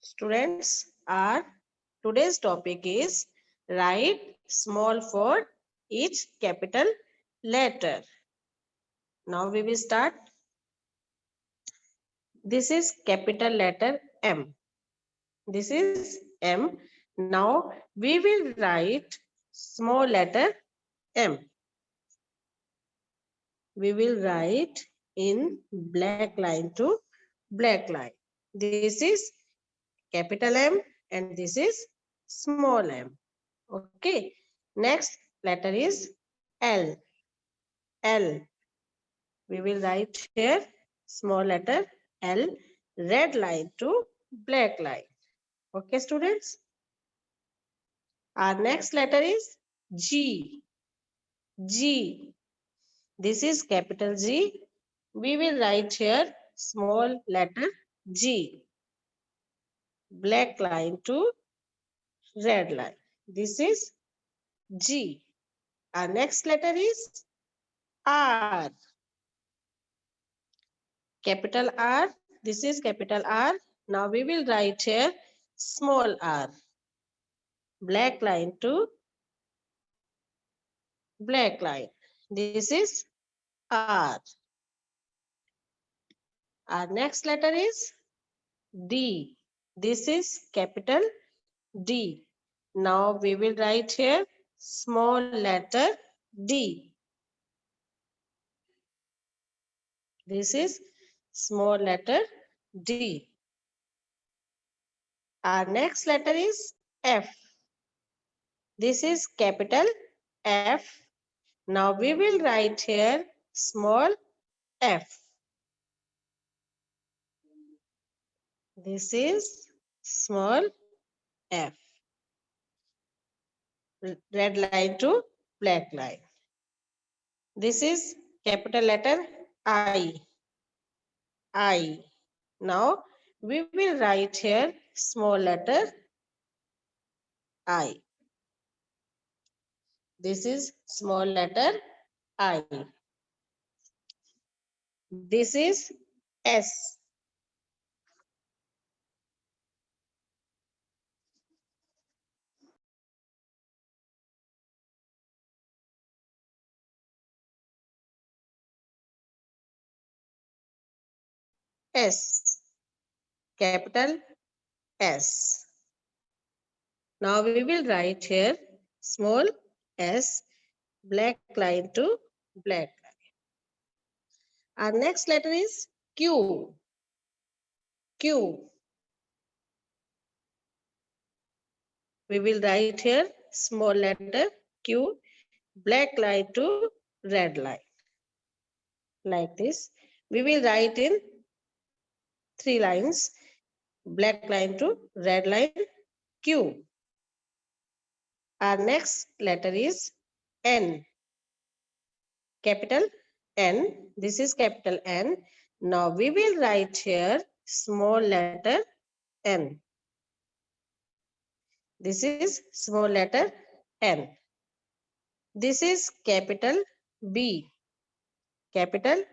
Students, our today's topic is write small for each capital letter. Now we will start. This is capital letter M. This is M. Now we will write small letter M. We will write in black line to black line. This is capital M and this is small m. Okay. Next letter is L. L. We will write here small letter L, red line to black line. Okay, students. Our next letter is G. G. This is capital G. We will write here small letter G. Black line to red line. This is G. Our next letter is R. Capital R. This is capital R. Now we will write here small r. Black line to black line. This is R. Our next letter is D. This is capital D. Now we will write here small letter D. This is small letter D. Our next letter is F. This is capital F. Now we will write here small f. This is small f. Red line to black line. This is capital letter I. I. Now we will write here small letter I. This is small letter I. This is S. S. Capital S. Now we will write here small s, black line to black line. Our next letter is Q. Q. We will write here small letter Q, black line to red line. Like this. We will write in 3 lines, black line to red line, Q. Our next letter is N. Capital N. This is capital N. Now we will write here small letter N. This is small letter N. This is capital B. Capital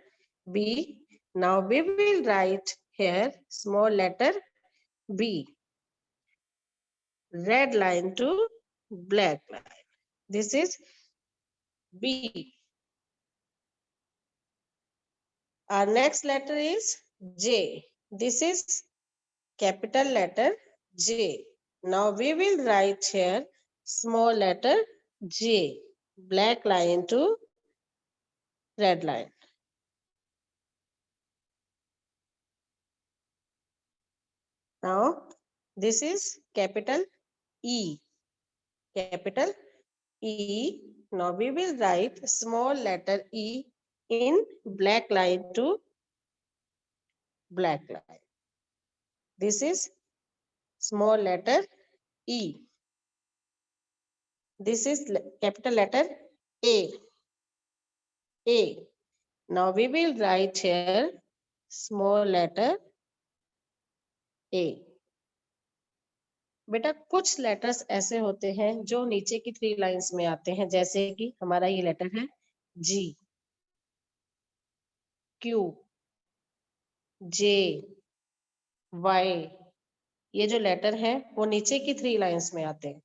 B. Now we will write here small letter B. Red line to black line. This is B. Our next letter is J. This is capital letter J. Now we will write here small letter J. Black line to red line. Now this is capital E. Capital E. Now we will write small letter E in black line to black line. This is small letter E. This is capital letter A. A. Now we will write here small letter A. बेटा कुछ letters ऐसे होते हैं जो नीचे की 3 lines में आते हैं, जैसे कि हमारा ये लेटर है G, Q, J, Y, ये जो लेटर है वो नीचे की 3 लाइंस में आते हैं,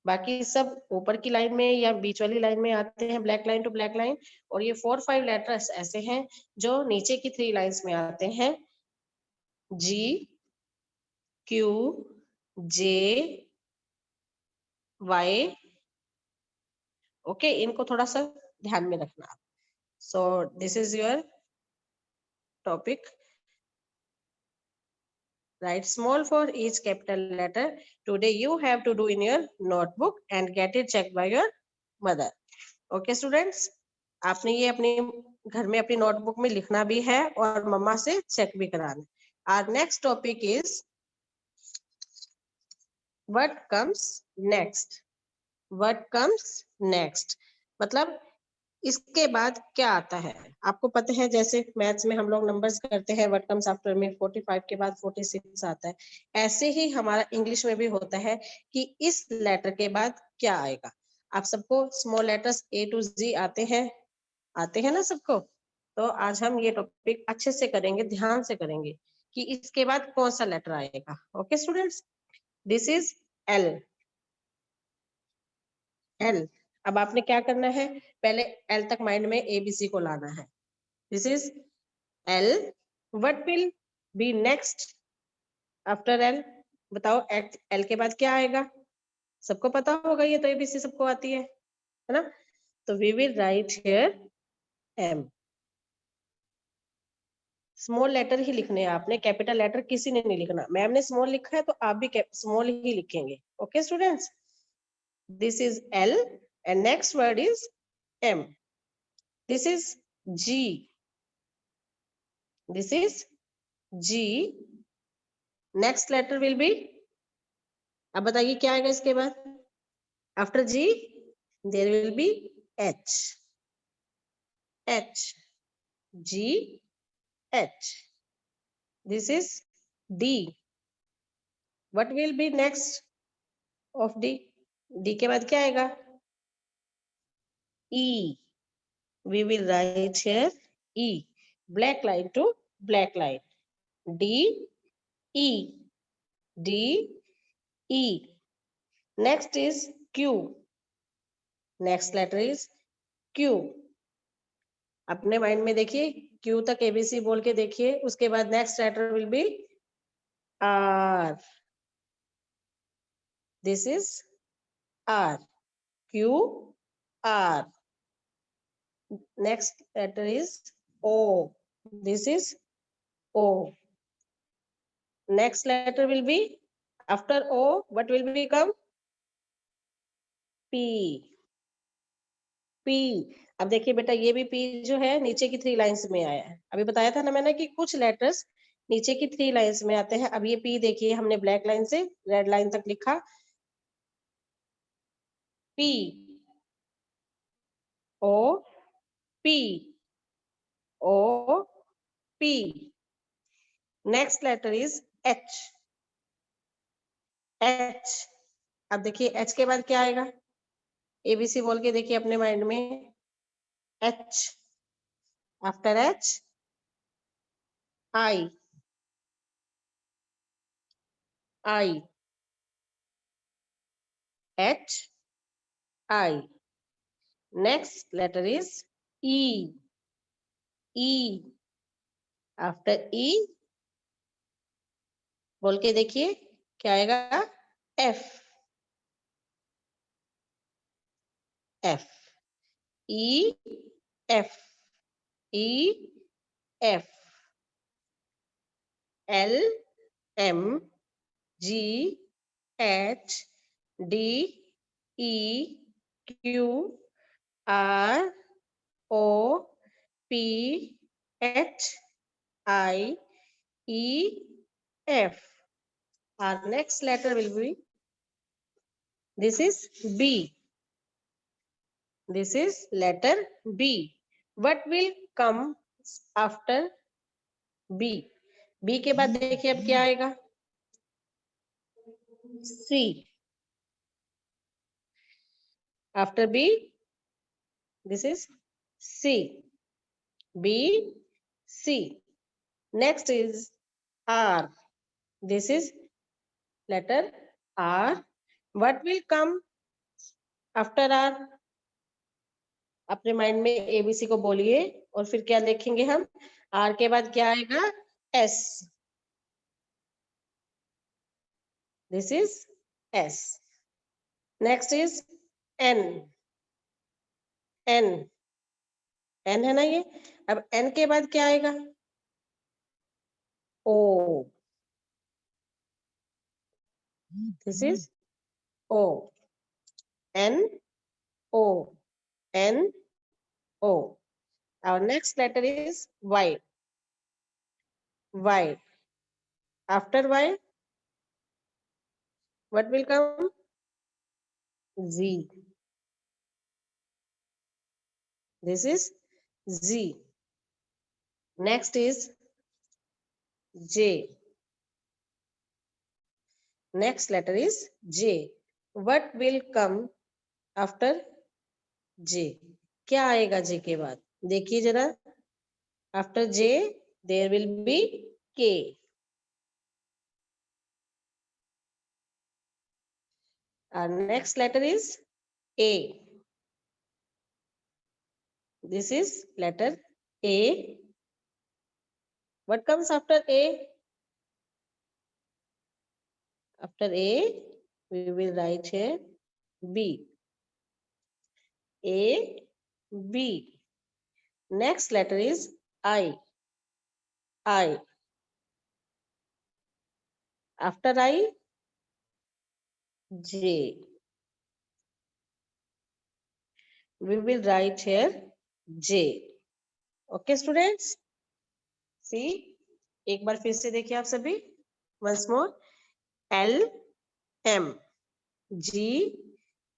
बाकी सब ऊपर की लाइन में या बीच वाली लाइन में आते हैं, black line to black line. और ये 4-5 लेटर्स ऐसे हैं जो नीचे की 3 लाइंस में आते हैं, G, Q, J, Y। Okay, इनको थोड़ा सा ध्यान में रखना। So this is your topic. Write small for each capital letter. Today you have to do in your notebook and get it checked by your mother. Okay students, आपने ये अपने घर में अपनी नोटबुक में लिखना भी है और मम्मा से चेक भी कराना। Our next topic is what comes next. What comes next मतलब इसके बाद क्या आता है। आपको पता है जैसे मैथ्स में हम लोग नंबर्स करते हैं, व्हाट कम्स आफ्टर में 45 के बाद 46 आता है, ऐसे ही हमारा इंग्लिश में भी होता है कि इस लेटर के बाद क्या आएगा। आप सबको स्मॉल लेटर्स ए टू जी आते हैं ना सबको। तो आज हम ये टॉपिक अच्छे से करेंगे, ध्यान से करेंगे कि इसके बाद कौन सा लेटर आएगा। Okay students, this is L. L, अब आपने क्या करना है, पहले एल तक माइंड में एबीसी को लाना है। This is L. What will be next after L, बताओ एल के बाद क्या आएगा। सबको पता होगा, ये तो एबीसी सबको आती है ना। तो we will write here M. Small letter ही लिखने हैं आपने, कैपिटल लेटर किसी ने नहीं लिखना। मैम ने स्मॉल लिखा है तो आप भी स्मॉल ही लिखेंगे। Okay students, this is L and next word is M. This is G. This is G. Next letter will be, अब बताइए क्या आएगा इसके बाद। After G there will be H. H. G. H. This is D. What will be next of D? D के बाद क्या आएगा? E. We will write here E. Black line to black line. D. E. D. E. Next is Q. Next letter is Q. अपने mind में देखिए, Q तक ABC बोल के देखिए, उसके बाद next letter will be R. This is R. Q R. Next letter is O. This is O. Next letter will be, after O what will become? P. P. अब देखिए बेटा, ये भी P जो है नीचे की 3 लाइंस में आया है। अभी बताया था ना मैंने कि कुछ लेटर्स नीचे की 3 लाइंस में आते हैं। अब ये P देखिए, हमने ब्लैक लाइन से रेड लाइन तक लिखा P O P O P. Next letter is H. H. अब देखिए H के बाद क्या आएगा, एबीसी बोल के देखिए अपने माइंड में। H. After H I. I. H I. Next letter is E. E. After E बोल के देखिए क्या आएगा, F. F. E F. E F. L M G H D E Q R O P H I E F. Our next letter will be, this is B. This is letter B. What will come after B? B के बाद देखिए अब क्या आएगा, C. After B, this is C. B, C. Next is R. This is letter R. What will come after R? अपने mind में ABC को बोलिए और फिर क्या लिखेंगे हम? आर के बाद क्या आएगा? S. This is S. Next is N. N. N है ना ये. अब एन के बाद क्या आएगा? O. This is O. N O. N O. Our next letter is Y. Y. After Y, what will come? Z. This is Z. Next is J. Next letter is J. What will come after J? क्या आएगा J के बाद? देखिए जरा. After J, there will be K. Our next letter is A. This is letter A. What comes after A? After A, we will write here B. A, B. Next letter is I. I. After I, J. We will write here J. Okay, students? See, एक बार फिर से देखिए आप सभी. Once more. L, M, G,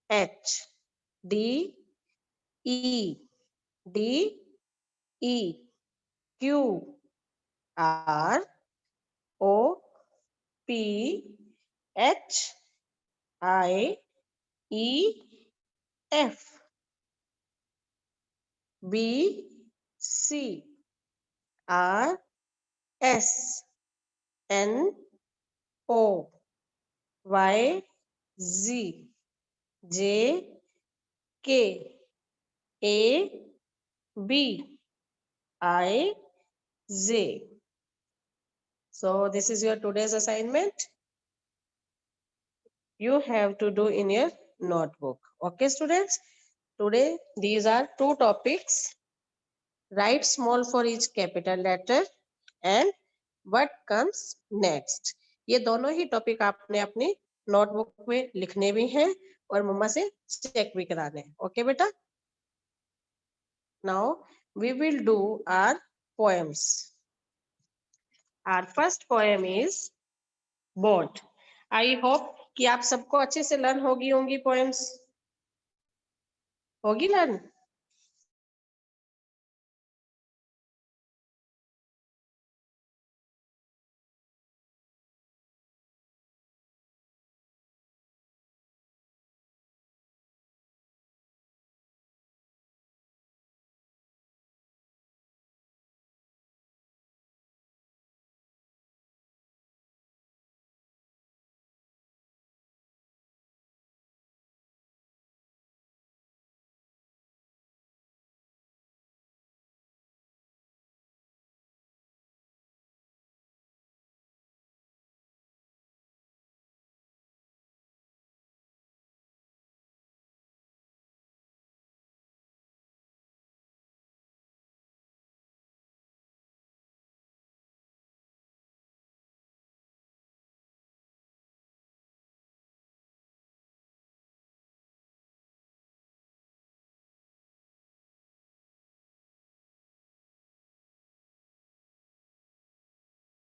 H, D, E, D, E, Q, R, O, P, H, I, E, F, B, C, R, S, N, O, Y, Z, J, K, A, B, I, Z. So this is your today's assignment. You have to do in your notebook. Okay, students? Today, these are two topics. Write small for each capital letter and what comes next. ये दोनों ही topic आपने अपनी notebook में लिखने भी हैं और मम्मा से चेक भी कराने हैं. ओके बेटा? Now we will do our poems. Our first poem is boat. I hope कि आप सबको अच्छे से लर्न होगी पोएम्स. होगी लर्न?